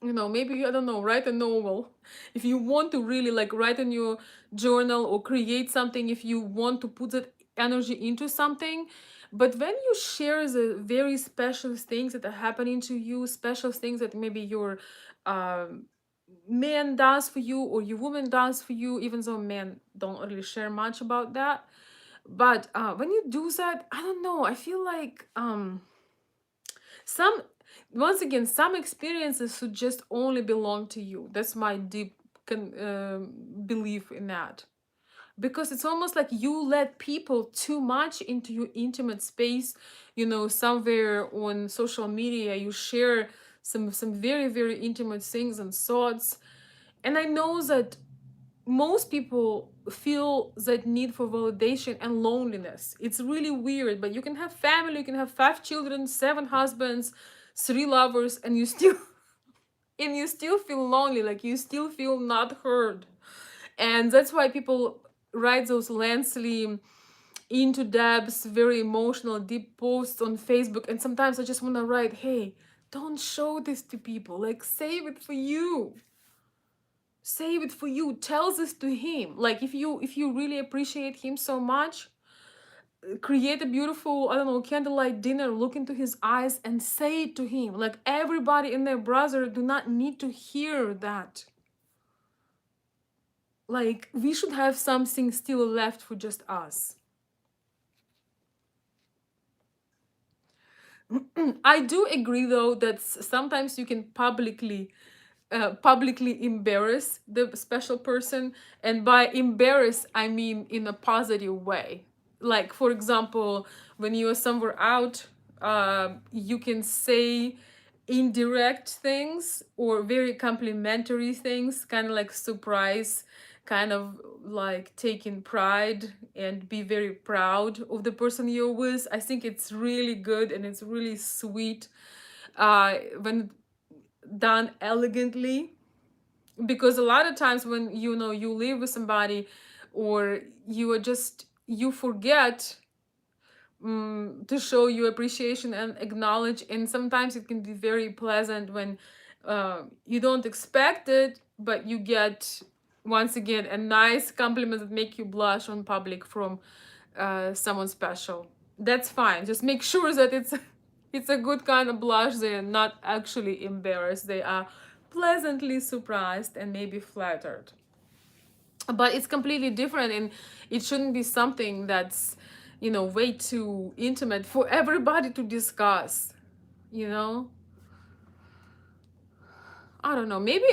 maybe, I don't know, write a novel if you want to really like write in your journal, or create something if you want to put that energy into something. But when you share the very special things that are happening to you, special things that maybe your um man does for you or your woman does for you, even though men don't really share much about that. But when you do that, I don't know, I feel like some once again, some experiences should just only belong to you. That's my deep belief in that, because it's almost like you let people too much into your intimate space. Somewhere on social media you share some very very intimate things and thoughts, and I know that most people feel that need for validation and loneliness. It's really weird, but you can have family, you can have 5 children, 7 husbands, 3 lovers, and you still and you still feel lonely, like you still feel not heard. And that's why people write those lengthy, into depths, very emotional, deep posts on Facebook. And sometimes I just want to write, hey, don't show this to people, like save it for you, save it for you, tell this to him. Like if you really appreciate him so much, create a beautiful, I don't know, candlelight dinner, look into his eyes and say it to him. Like everybody and their brother do not need to hear that. Like we should have something still left for just us. I do agree though that sometimes you can publicly embarrass the special person, and by embarrass I mean in a positive way. Like for example, when you are somewhere out, you can say indirect things or very complimentary things, kind of like surprise, kind of like taking pride and be very proud of the person you're with. I think it's really good and it's really sweet when done elegantly, because a lot of times when you live with somebody, or you are just you forget to show your appreciation and acknowledge, and sometimes it can be very pleasant when you don't expect it, but you get once again a nice compliment that make you blush on public from someone special. That's fine, just make sure that it's a good kind of blush. They are not actually embarrassed, they are pleasantly surprised and maybe flattered. But it's completely different, and it shouldn't be something that's, you know, way too intimate for everybody to discuss, you know. I don't know, maybe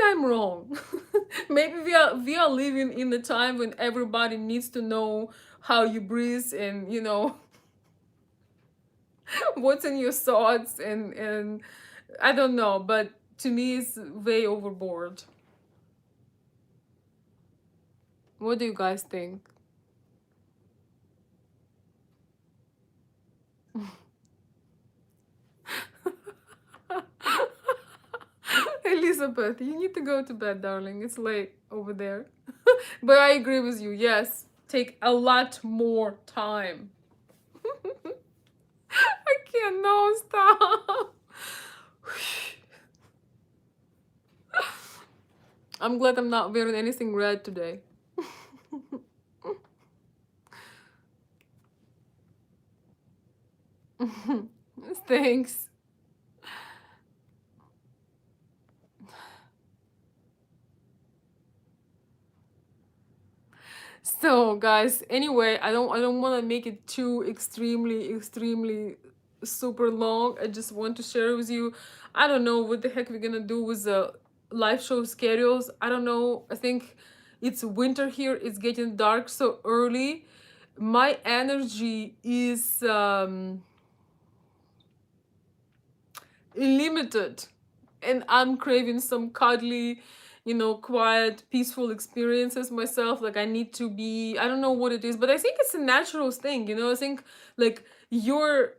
I'm wrong. Maybe we are living in a time when everybody needs to know how you breathe, and you know, what's in your thoughts, and I don't know, but to me it's way overboard. What do you guys think? Elizabeth, you need to go to bed, darling. It's late over there. But I agree with you. Yes, take a lot more time. I can't, no, stop. I'm glad I'm not wearing anything red today. Thanks. So guys, anyway, I don't want to make it too extremely super long. I just want to share with you, I don't know what the heck we're gonna do with the live show schedules. I don't know. I think it's winter here, it's getting dark so early. My energy is limited, and I'm craving some cuddly, you know, quiet, peaceful experiences myself. Like I need to be, I don't know what it is, but I think it's a natural thing, you know. I think like your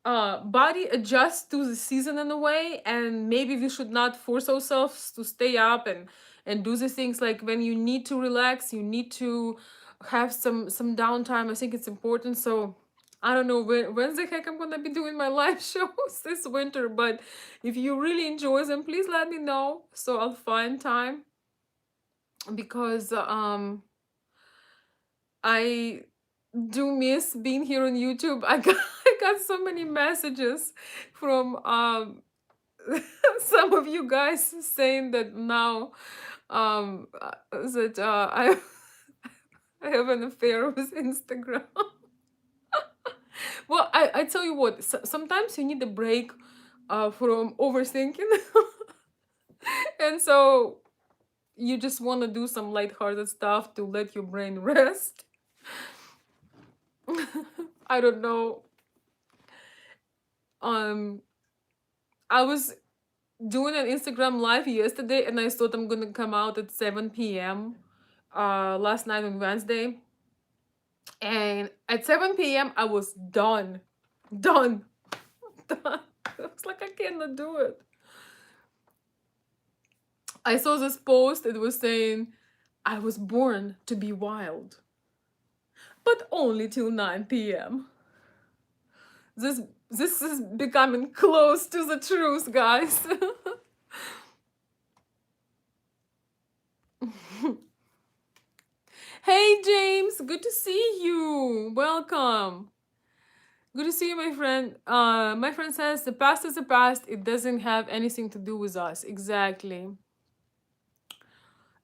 body adjusts to the season in a way, and maybe we should not force ourselves to stay up and do the things. Like when you need to relax, you need to have some downtime. I think it's important. So I don't know when the heck I'm gonna be doing my live shows this winter, but if you really enjoy them, please let me know so I'll find time, because I do miss being here on YouTube. I got I got so many messages from some of you guys saying that now that I have an affair with Instagram. Well, I tell you what, sometimes you need a break from overthinking. And so you just want to do some lighthearted stuff to let your brain rest. I don't know. Um, I was doing an Instagram live yesterday, and I thought I'm gonna come out at 7 p.m. Last night on Wednesday, and at 7 p.m. I was done, done, done. I was like, I cannot do it. I saw this post. It was saying, I was born to be wild, but only till 9 p.m. This is becoming close to the truth, guys. Hey James, good to see you. Welcome. Good to see you, my friend. My friend says the past is the past. It doesn't have anything to do with us. Exactly.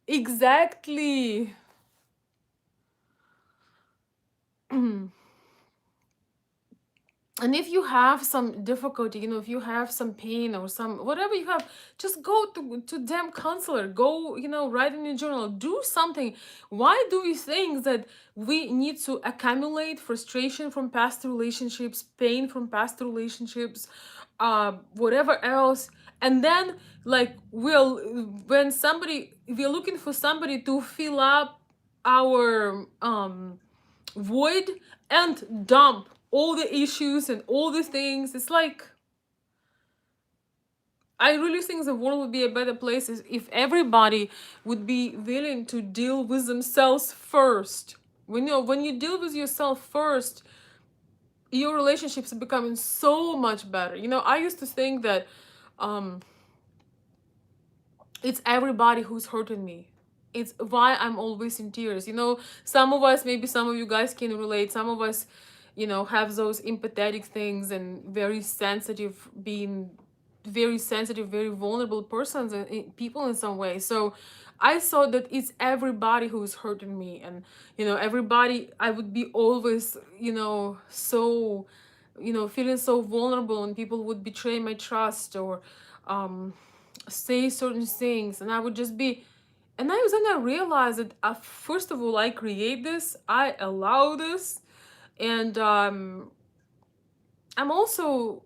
Exactly. And if you have some difficulty, you know, if you have some pain or some whatever you have, just go to damn counselor. Go, you know, write in your journal, do something. Why do we think that we need to accumulate frustration from past relationships, pain from past relationships, whatever else, and then like when somebody, we're looking for somebody to fill up our void and dump all the issues and all the things. It's like, I really think the world would be a better place if everybody would be willing to deal with themselves first. When you deal with yourself first, your relationships are becoming so much better. I used to think that um it's everybody who's hurting me. It's why I'm always in tears. Some of us, maybe some of you guys can relate. Some of us, have those empathetic things and very sensitive, being very sensitive, very vulnerable persons and people in some way. So I saw that it's everybody who's hurting me, and everybody. I would be always, so, feeling so vulnerable, and people would betray my trust or um say certain things, and I would just be. And I realized that, first of all, I create this, I allow this, and I'm also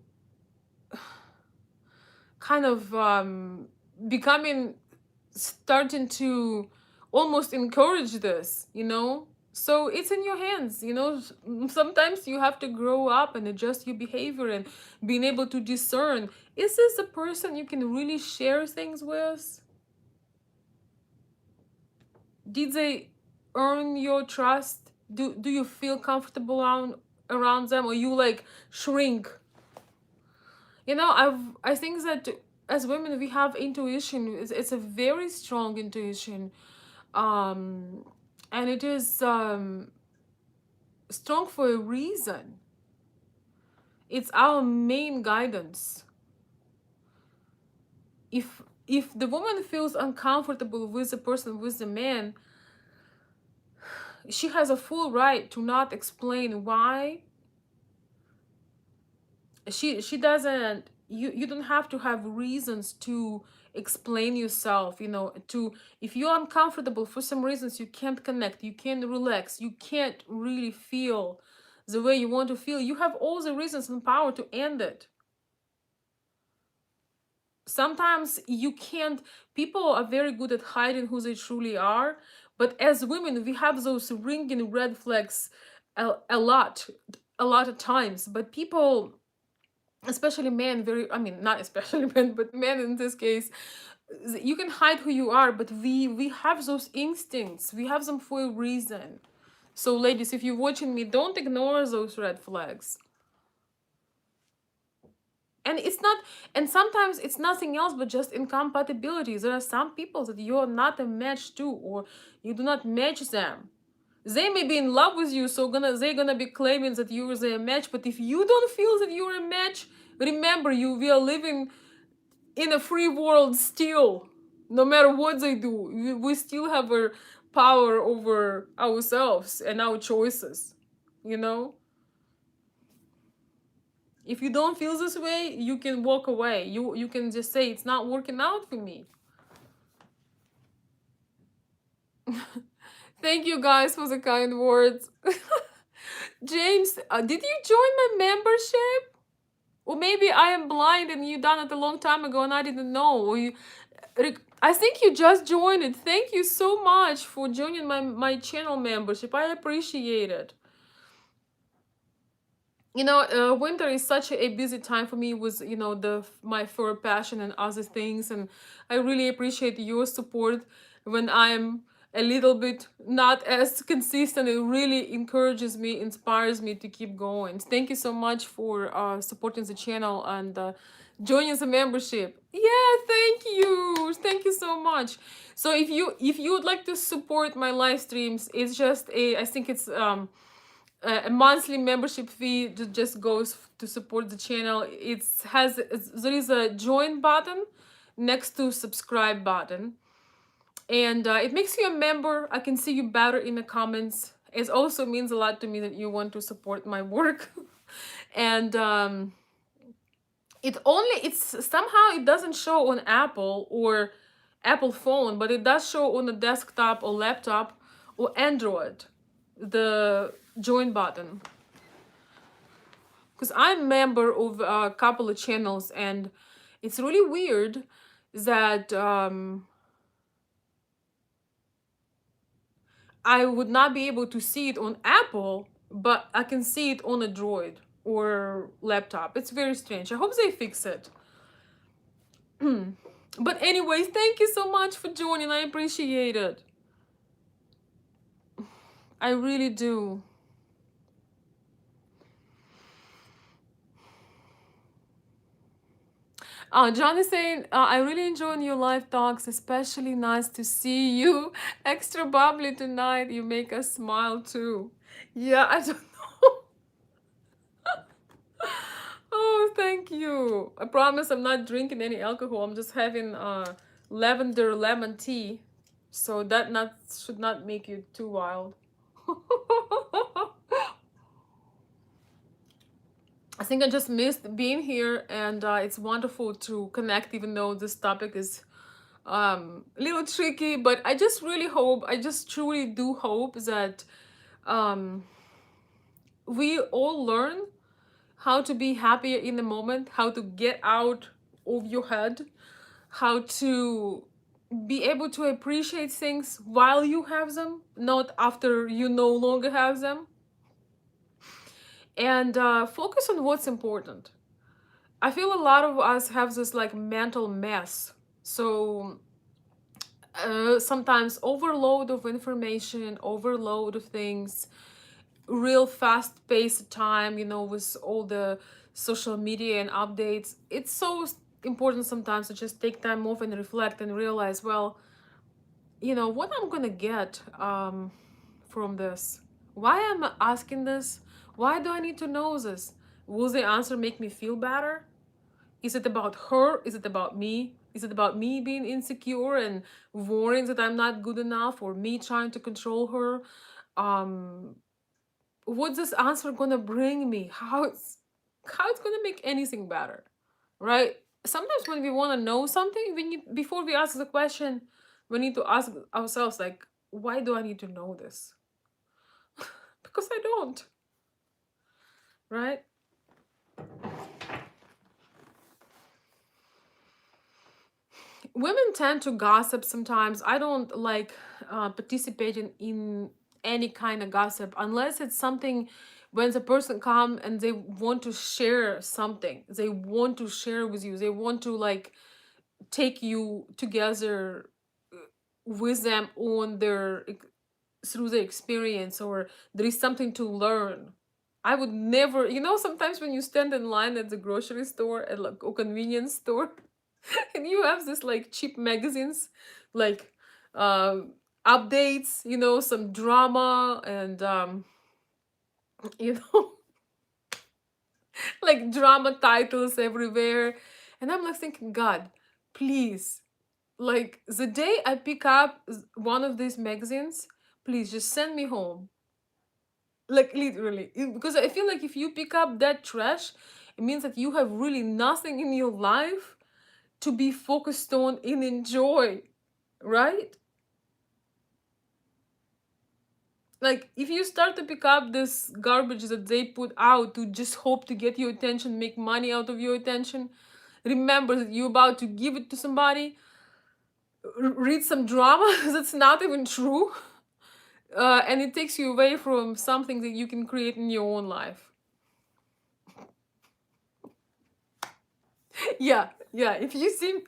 kind of becoming, starting to almost encourage this. So it's in your hands. Sometimes you have to grow up and adjust your behavior and being able to discern, is this a person you can really share things with? Did they earn your trust? Do you feel comfortable around them, or you like shrink? I think that as women we have intuition. It's a very strong intuition, um and it is strong for a reason. It's our main guidance. If the woman feels uncomfortable with the person, with the man, she has a full right to not explain why. She doesn't. You don't have to have reasons to explain yourself. To, if you're uncomfortable for some reasons, you can't connect, you can't relax, you can't really feel the way you want to feel, you have all the reasons and power to end it. Sometimes you can't. People are very good at hiding who they truly are, but as women we have those ringing red flags a lot of times. But people, especially men, very, I mean, not especially men, but men in this case, you can hide who you are, but we have those instincts, we have them for a reason. So ladies, if you're watching me, don't ignore those red flags. And it's not, and sometimes it's nothing else but just incompatibilities. There are some people that you're not a match to, or you do not match them. They may be in love with you, so they're gonna be claiming that you're a match. But if you don't feel that you're a match, remember, we are living in a free world still. No matter what they do, we still have a power over ourselves and our choices. You know, if you don't feel this way, you can walk away. You can just say it's not working out for me. Thank you guys for the kind words. James, did you join my membership? Or maybe I am blind and you done it a long time ago and I didn't know. Or I think you just joined it. Thank you so much for joining my channel membership. I appreciate it. Winter is such a busy time for me with my fur passion and other things, and I really appreciate your support when I'm a little bit not as consistent. It really encourages me, inspires me to keep going. Thank you so much for supporting the channel and joining the membership. Yeah, thank you so much. So if you would like to support my live streams, it's just I think it's a monthly membership fee that just goes to support the channel. There is a join button next to subscribe button, and it makes you a member. I can see you better in the comments. It also means a lot to me that you want to support my work. And it's somehow it doesn't show on Apple or Apple phone, but it does show on a desktop or laptop or Android, the join button. Because I'm a member of a couple of channels, and it's really weird that I would not be able to see it on Apple, but I can see it on a Droid or laptop. It's very strange. I hope they fix it. But anyways, thank you so much for joining. I appreciate it. I really do. John is saying, I really enjoy your live talks, especially nice to see you. Extra bubbly tonight. You make us smile too. Yeah, I don't know. Oh, thank you. I promise I'm not drinking any alcohol. I'm just having lavender lemon tea. So that not should not make you too wild. I think I just missed being here, and it's wonderful to connect, even though this topic is a little tricky. But I just really hope, I just truly do hope that um, we all learn how to be happier in the moment, how to get out of your head, how to be able to appreciate things while you have them, not after you no longer have them, and focus on what's important. I feel a lot of us have this like mental mess. So sometimes overload of information, overload of things, real fast paced time, with all the social media and updates. It's so important sometimes to just take time off and reflect and realize, well, what I'm gonna get from this. Why am I asking this? Why do I need to know this? Will the answer make me feel better? Is it about her? Is it about me? Is it about me being insecure and worrying that I'm not good enough, or me trying to control her? Um, what's this answer gonna bring me? How it's gonna make anything better, right? Sometimes when we want to know something, before we ask the question, we need to ask ourselves, like, why do I need to know this? Because I don't, right? Women tend to gossip sometimes. I don't like participating in any kind of gossip unless it's something when the person come and they want to share something. They want to share with you. They want to like take you together with them on their through the experience, or there is something to learn. I would never, sometimes when you stand in line at the grocery store at like a convenience store, and you have this like cheap magazines, like um updates, some drama, and you know like drama titles everywhere. And I'm like thinking, God, please, like the day I pick up one of these magazines, please just send me home. Like literally. Because I feel like if you pick up that trash, it means that you have really nothing in your life to be focused on and enjoy, right? Like if you start to pick up this garbage that they put out to just hope to get your attention, make money out of your attention, remember that you're about to give it to somebody, read some drama that's not even true, and it takes you away from something that you can create in your own life. Yeah, if you see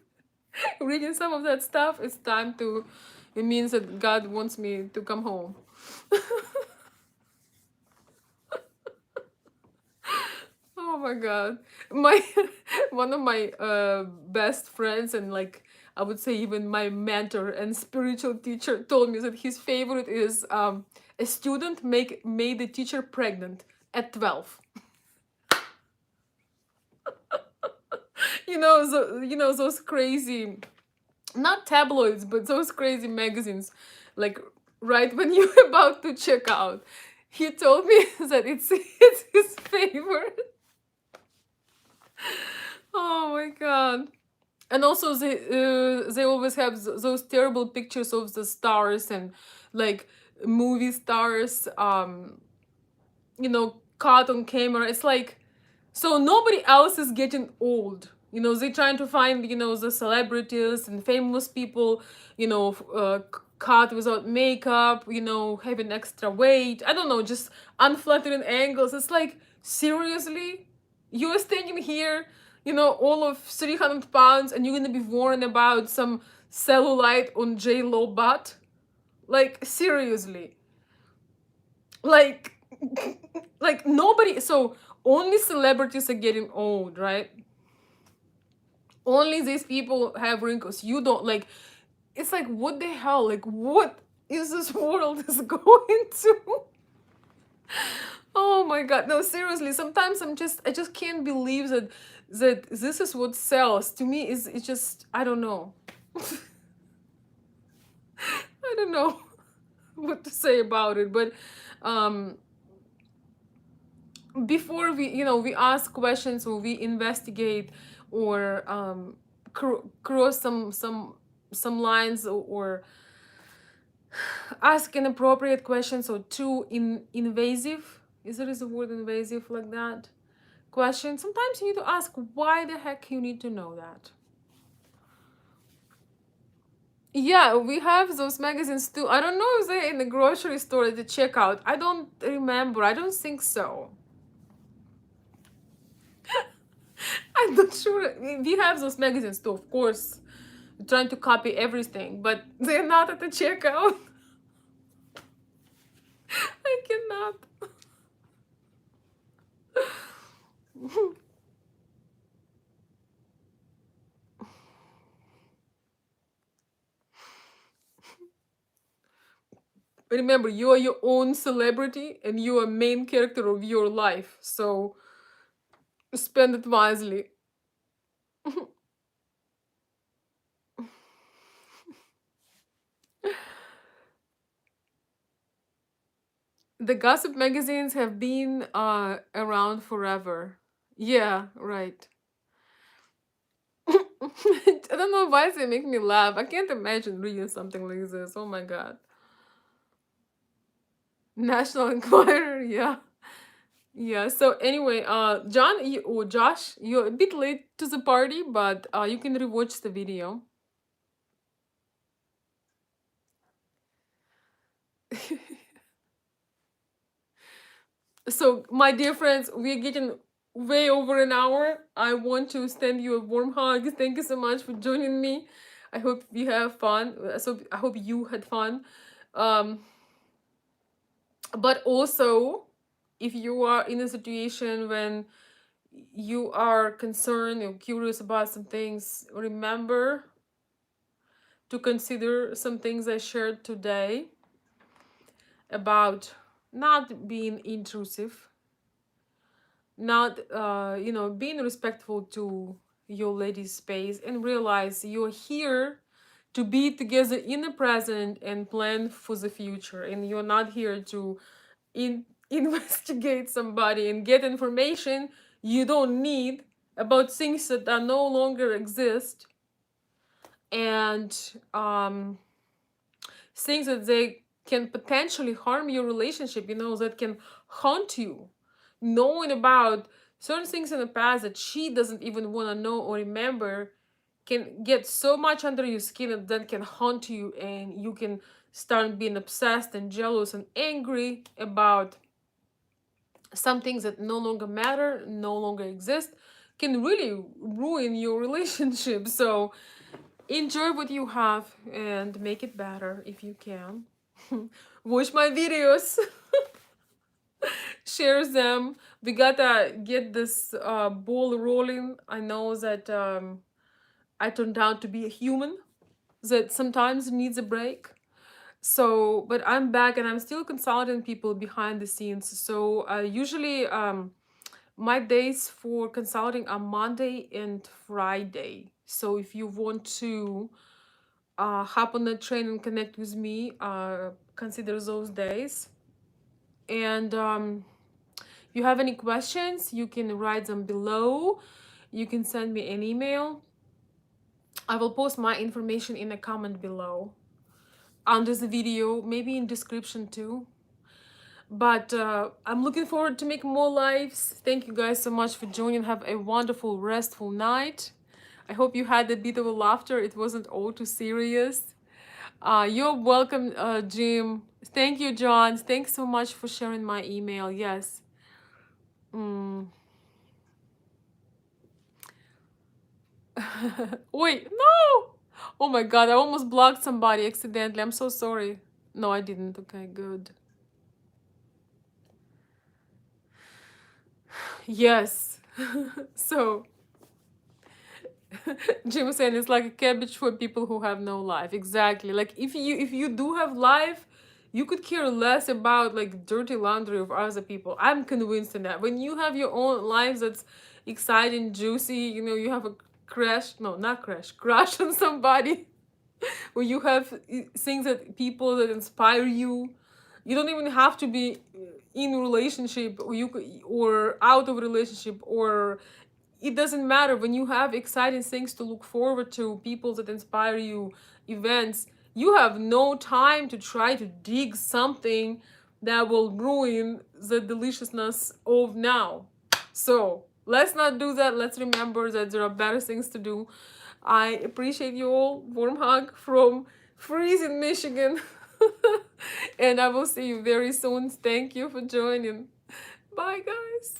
reading some of that stuff, it's time to, it means that God wants me to come home. Oh my God. My one of my best friends, and like I would say even my mentor and spiritual teacher, told me that his favorite is a student made the teacher pregnant at 12. Those crazy, not tabloids, but those crazy magazines, like right when you're about to check out. He told me that it's his favorite. Oh my God. And also they always have those terrible pictures of the stars and like movie stars, caught on camera. It's like, so nobody else is getting old. They're trying to find, the celebrities and famous people, caught without makeup, having extra weight. I don't know, just unflattering angles. It's like, seriously? You're standing here, all of 300 pounds, and you're gonna be worrying about some cellulite on J Lo butt? Like, seriously. Like, like nobody. So only celebrities are getting old, right? Only these people have wrinkles. You don't, like. It's like, what the hell? Like, what is this world is going to? Oh my god, no, seriously. Sometimes I just can't believe that this is what sells. To me, is it's just, I don't know. I don't know what to say about it, but um before we, we ask questions, or we investigate, or cross some lines, or ask inappropriate questions, or too invasive, is there is a word, invasive, like that question, sometimes you need to ask why the heck you need to know that. Yeah, we have those magazines too. I don't know if they're in the grocery store at the checkout. I don't remember. I don't think so. I'm not sure. We have those magazines too, of course. We're trying to copy everything, but they're not at the checkout. I cannot. Remember, you are your own celebrity and you are main character of your life. So spend it wisely. The gossip magazines have been around forever. Yeah, right. I don't know why they make me laugh. I can't imagine reading something like this. Oh my god. National Enquirer, yeah. Yeah, so anyway, John, or Josh, you're a bit late to the party, but you can rewatch the video. So, my dear friends, we're getting way over an hour. I want to send you a warm hug. Thank you so much for joining me. I hope you have fun. So, I hope you had fun. Um, but also, if you are in a situation when you are concerned or curious about some things, remember to consider some things I shared today about not being intrusive, not being respectful to your lady's space, and realize you're here to be together in the present and plan for the future, and you're not here to investigate somebody and get information you don't need about things that are no longer exist, and things that they can potentially harm your relationship, that can haunt you. Knowing about certain things in the past that she doesn't even want to know or remember can get so much under your skin that can haunt you, and you can start being obsessed and jealous and angry about some things that no longer matter, no longer exist, can really ruin your relationship. So enjoy what you have and make it better if you can. Watch my videos, share them. We gotta get this ball rolling. I know that I turned out to be a human that sometimes needs a break. So, but I'm back and I'm still consulting people behind the scenes. So, usually, my days for consulting are Monday and Friday. So, if you want to hop on the train and connect with me, consider those days. And if you have any questions, you can write them below. You can send me an email. I will post my information in a comment below under the video, maybe in description too. But I'm looking forward to make more lives. Thank you guys so much for joining. Have a wonderful, restful night. I hope you had a bit of a laughter. It wasn't all too serious. You're welcome, Jim. Thank you, John. Thanks so much for sharing my email. Yes. Mm. Wait, no! Oh my god, I almost blocked somebody accidentally. I'm so sorry. No, I didn't. Okay, good. Yes. So Jim was saying it's like a cabbage for people who have no life. Exactly. Like if you do have life, you could care less about like dirty laundry of other people. I'm convinced in that. When you have your own life that's exciting, juicy, you know, you have a crush, no, not crush, crush on somebody, or you have things that people that inspire you. You don't even have to be in a relationship, or you could, or out of a relationship, or it doesn't matter. When you have exciting things to look forward to, people that inspire you, events, you have no time to try to dig something that will ruin the deliciousness of now. So let's not do that. Let's remember that there are better things to do. I appreciate you all. Warm hug from freezing Michigan. And I will see you very soon. Thank you for joining. Bye, guys.